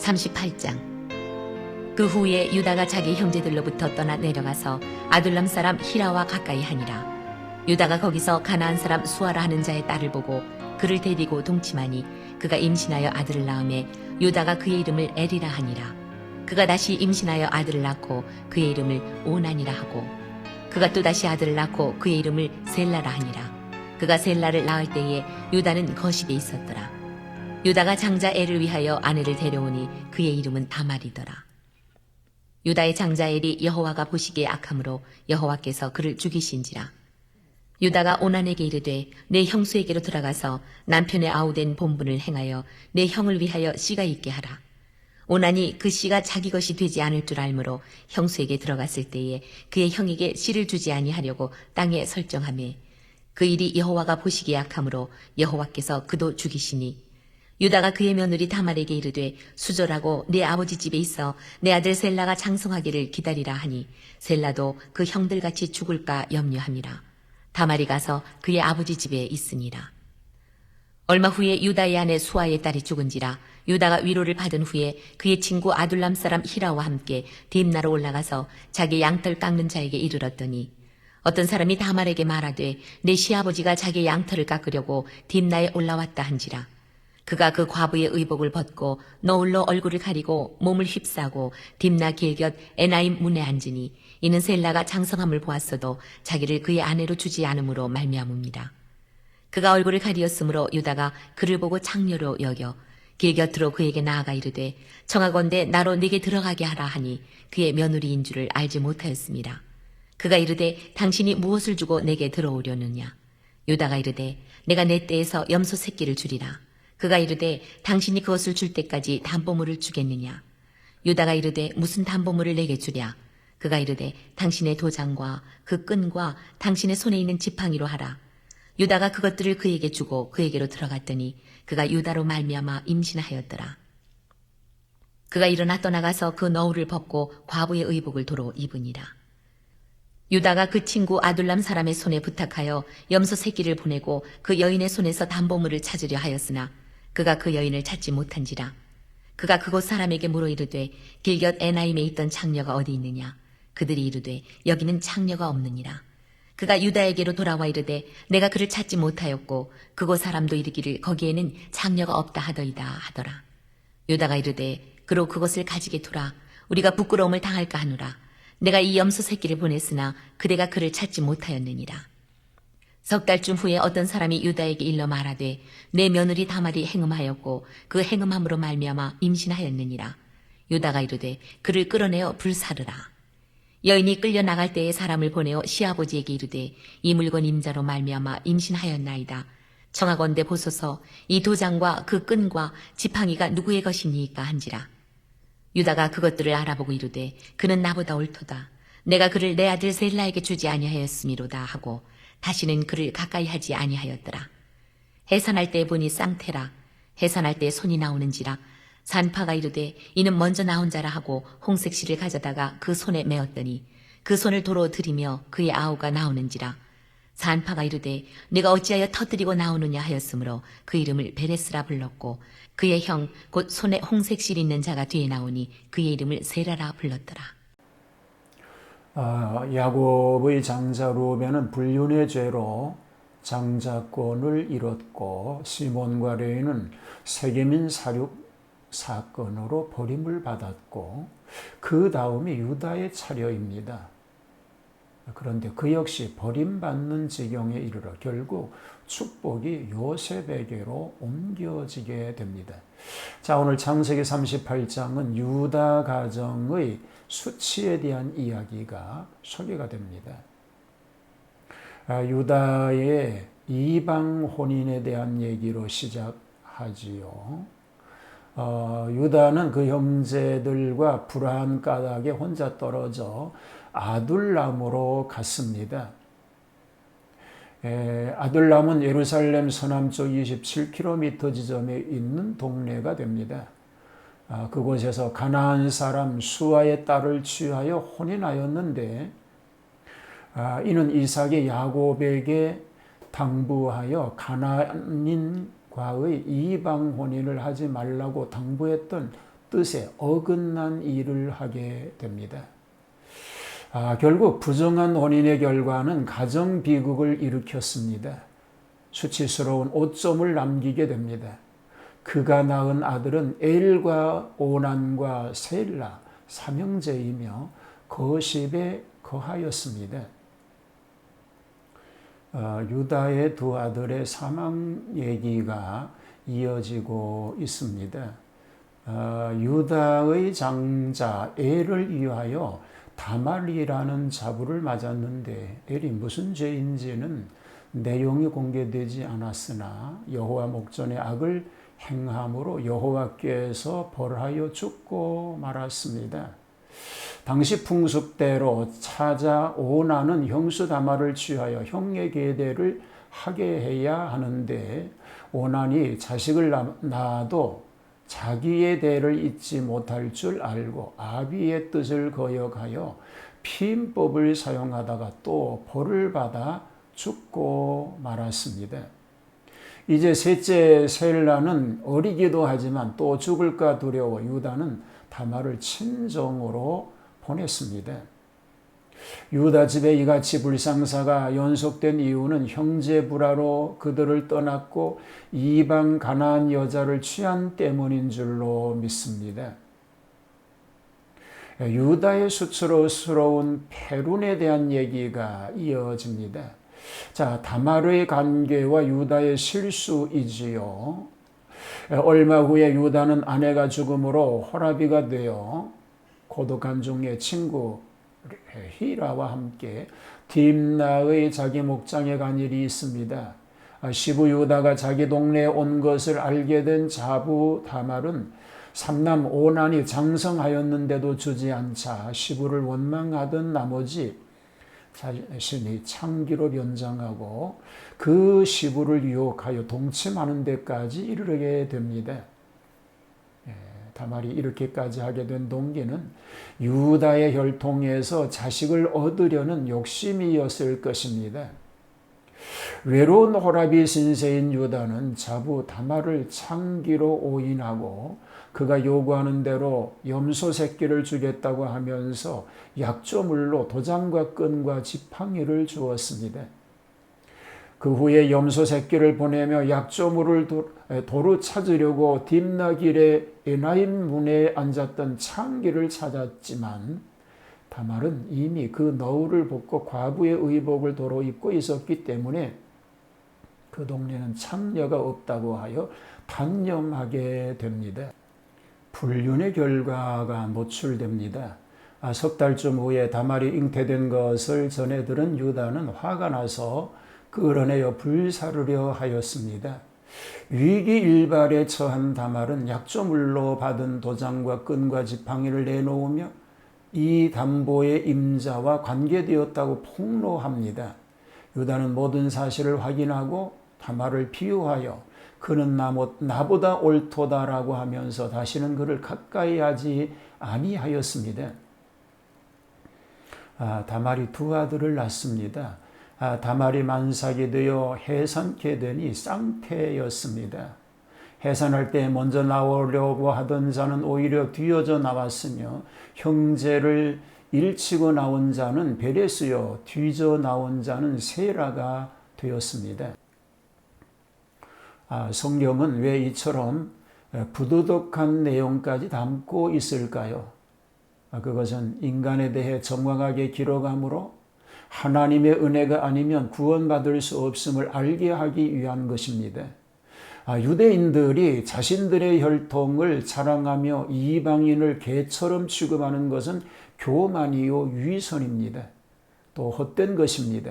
38장. 그 후에 유다가 자기 형제들로부터 떠나 내려가서 아둘람 사람 히라와 가까이 하니라. 유다가 거기서 가나안 사람 수아라 하는 자의 딸을 보고 그를 데리고 동침하니 그가 임신하여 아들을 낳음에 유다가 그의 이름을 에리라 하니라. 그가 다시 임신하여 아들을 낳고 그의 이름을 오난이라 하고 그가 또다시 아들을 낳고 그의 이름을 셀라라 하니라. 그가 셀라를 낳을 때에 유다는 거십에 있었더라. 유다가 장자 엘을 위하여 아내를 데려오니 그의 이름은 다말이더라. 유다의 장자 엘이 여호와가 보시기에 악함으로 여호와께서 그를 죽이신지라. 유다가 오난에게 이르되 내 형수에게로 들어가서 남편의 아우된 본분을 행하여 내 형을 위하여 씨가 있게 하라. 오난이 그 씨가 자기 것이 되지 않을 줄 알므로 형수에게 들어갔을 때에 그의 형에게 씨를 주지 아니하려고 땅에 설정하매 그 일이 여호와가 보시기에 악함으로 여호와께서 그도 죽이시니 유다가 그의 며느리 다말에게 이르되 수절하고 내 아버지 집에 있어 내 아들 셀라가 장성하기를 기다리라 하니 셀라도 그 형들같이 죽을까 염려함이라. 다말이 가서 그의 아버지 집에 있으니라. 얼마 후에 유다의 아내 수아의 딸이 죽은지라. 유다가 위로를 받은 후에 그의 친구 아둘람 사람 히라와 함께 딥나로 올라가서 자기 양털 깎는 자에게 이르렀더니 어떤 사람이 다말에게 말하되 내 시아버지가 자기 양털을 깎으려고 딥나에 올라왔다 한지라. 그가 그 과부의 의복을 벗고 너울로 얼굴을 가리고 몸을 휩싸고 딥나 길곁 에나임 문에 앉으니 이는 셀라가 장성함을 보았어도 자기를 그의 아내로 주지 않음으로 말미암음이라. 그가 얼굴을 가리었으므로 유다가 그를 보고 창녀로 여겨 길 곁으로 그에게 나아가 이르되 청하건대 나로 네게 들어가게 하라 하니 그의 며느리인 줄을 알지 못하였습니다. 그가 이르되 당신이 무엇을 주고 내게 들어오려느냐. 유다가 이르되 내가 내 떼에서 염소 새끼를 주리라. 그가 이르되 당신이 그것을 줄 때까지 담보물을 주겠느냐. 유다가 이르되 무슨 담보물을 내게 주랴. 그가 이르되 당신의 도장과 그 끈과 당신의 손에 있는 지팡이로 하라. 유다가 그것들을 그에게 주고 그에게로 들어갔더니 그가 유다로 말미암아 임신하였더라. 그가 일어나 떠나가서 그 너울을 벗고 과부의 의복을 도로 입으니라. 유다가 그 친구 아둘람 사람의 손에 부탁하여 염소 새끼를 보내고 그 여인의 손에서 담보물을 찾으려 하였으나 그가 그 여인을 찾지 못한지라. 그가 그곳 사람에게 물어 이르되 길곁 에나임에 있던 창녀가 어디 있느냐. 그들이 이르되 여기는 창녀가 없느니라. 그가 유다에게로 돌아와 이르되 내가 그를 찾지 못하였고 그곳 사람도 이르기를 거기에는 창녀가 없다 하더이다 하더라. 유다가 이르되 그로 그것을 가지게 두라. 우리가 부끄러움을 당할까 하노라. 내가 이 염소 새끼를 보냈으나 그대가 그를 찾지 못하였느니라. 석 달쯤 후에 어떤 사람이 유다에게 일러 말하되 내 며느리 다말이 행음하였고 그 행음함으로 말미암아 임신하였느니라. 유다가 이르되 그를 끌어내어 불사르라. 여인이 끌려 나갈 때에 사람을 보내어 시아버지에게 이르되 이 물건 임자로 말미암아 임신하였나이다. 청하건대 보소서 이 도장과 그 끈과 지팡이가 누구의 것이니까 한지라. 유다가 그것들을 알아보고 이르되 그는 나보다 옳도다. 내가 그를 내 아들 셀라에게 주지 아니하였음이로다 하고 다시는 그를 가까이 하지 아니하였더라. 해산할 때 보니 쌍태라. 해산할 때 손이 나오는지라. 산파가 이르되 이는 먼저 나온 자라 하고 홍색실을 가져다가 그 손에 메었더니 그 손을 도로 들이며 그의 아우가 나오는지라. 산파가 이르되 네가 어찌하여 터뜨리고 나오느냐 하였으므로 그 이름을 베레스라 불렀고 그의 형 곧 손에 홍색실 있는 자가 뒤에 나오니 그의 이름을 세라라 불렀더라. 야곱의 장자 루벤은 불륜의 죄로 장자권을 잃었고 시몬과 레위는 세겜인 사륙 사건으로 버림을 받았고 그 다음이 유다의 차례입니다. 그런데 그 역시 버림받는 지경에 이르러 결국 축복이 요셉에게로 옮겨지게 됩니다. 자, 오늘 창세기 38장은 유다 가정의 수치에 대한 이야기가 소개가 됩니다. 유다의 이방 혼인에 대한 얘기로 시작하지요. 유다는 그 형제들과 불안 까닭에 혼자 떨어져 아둘람으로 갔습니다. 아둘람은 예루살렘 서남쪽 27km 지점에 있는 동네가 됩니다. 그곳에서 가나안 사람 수아의 딸을 취하여 혼인하였는데 이는 이삭이 야곱에게 당부하여 가나안인과의 이방 혼인을 하지 말라고 당부했던 뜻에 어긋난 일을 하게 됩니다. 결국 부정한 혼인의 결과는 가정 비극을 일으켰습니다. 수치스러운 오점을 남기게 됩니다. 그가 낳은 아들은 엘과 오난과 셀라 삼형제이며 거십에 거하였습니다. 유다의 두 아들의 사망 얘기가 이어지고 있습니다. 유다의 장자 엘을 위하여 다말이라는 자부를 맞았는데 엘이 무슨 죄인지는 내용이 공개되지 않았으나 여호와 목전에 악을 행함으로 여호와께서 벌하여 죽고 말았습니다. 당시 풍습대로 차자 오나는 형수 다말을 취하여 형의 계대를 하게 해야 하는데 오난이 자식을 낳아도 자기의 대를 잇지 못할 줄 알고 아비의 뜻을 거역하여 피임법을 사용하다가 또 벌을 받아 죽고 말았습니다. 이제 셋째 셀라는 어리기도 하지만 또 죽을까 두려워 유다는 다말을 친정으로 보냈습니다. 유다 집에 이같이 불상사가 연속된 이유는 형제 불화로 그들을 떠났고 이방 가나안 여자를 취한 때문인 줄로 믿습니다. 유다의 수치스러운 패륜에 대한 얘기가 이어집니다. 자, 다말의 관계와 유다의 실수이지요. 얼마 후에 유다는 아내가 죽음으로 호라비가 되어 고독한 중에 친구 히라와 함께 딥나의 자기 목장에 간 일이 있습니다. 시부 유다가 자기 동네에 온 것을 알게 된 자부 다말은 삼남 오난이 장성하였는데도 주지 않자 시부를 원망하던 나머지 자신이 창기로 변장하고 그 시부를 유혹하여 동침하는 데까지 이르게 됩니다. 다말이 이렇게까지 하게 된 동기는 유다의 혈통에서 자식을 얻으려는 욕심이었을 것입니다. 외로운 호라비 신세인 유다는 자부 다말을 창기로 오인하고 그가 요구하는 대로 염소 새끼를 주겠다고 하면서 약조물로 도장과 끈과 지팡이를 주었습니다. 그 후에 염소 새끼를 보내며 약조물을 도로 찾으려고 딥나 길에 에나임 문에 앉았던 창기를 찾았지만 다말은 이미 그 너울을 벗고 과부의 의복을 도로 입고 있었기 때문에 그 동네는 창녀가 없다고 하여 단념하게 됩니다. 불륜의 결과가 노출됩니다. 석 달쯤 후에 다말이 잉태된 것을 전해 들은 유다는 화가 나서 끌어내어 불사르려 하였습니다. 위기일발에 처한 다말은 약조물로 받은 도장과 끈과 지팡이를 내놓으며 이 담보의 임자와 관계되었다고 폭로합니다. 유다는 모든 사실을 확인하고 다말을 비유하여 그는 나보다 옳도다라고 하면서 다시는 그를 가까이 하지 아니하였습니다. 다말이 두 아들을 낳습니다. 다말이 만삭이 되어 해산케 되니 쌍태였습니다. 해산할 때 먼저 나오려고 하던 자는 오히려 뒤어져 나왔으며 형제를 일치고 나온 자는 베레스요 뒤져 나온 자는 세라가 되었습니다. 성경은 왜 이처럼 부도덕한 내용까지 담고 있을까요? 그것은 인간에 대해 정확하게 기록함으로 하나님의 은혜가 아니면 구원받을 수 없음을 알게 하기 위한 것입니다. 유대인들이 자신들의 혈통을 자랑하며 이방인을 개처럼 취급하는 것은 교만이요 위선입니다. 또 헛된 것입니다.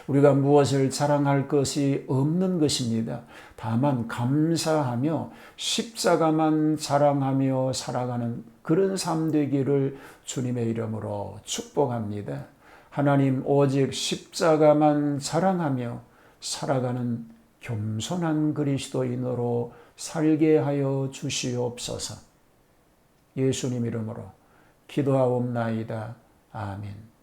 우리가 무엇을 자랑할 것이 없는 것입니다. 다만 감사하며 십자가만 자랑하며 살아가는 그런 삶 되기를 주님의 이름으로 축복합니다. 하나님 오직 십자가만 자랑하며 살아가는 겸손한 그리스도인으로 살게 하여 주시옵소서. 예수님 이름으로 기도하옵나이다. 아멘.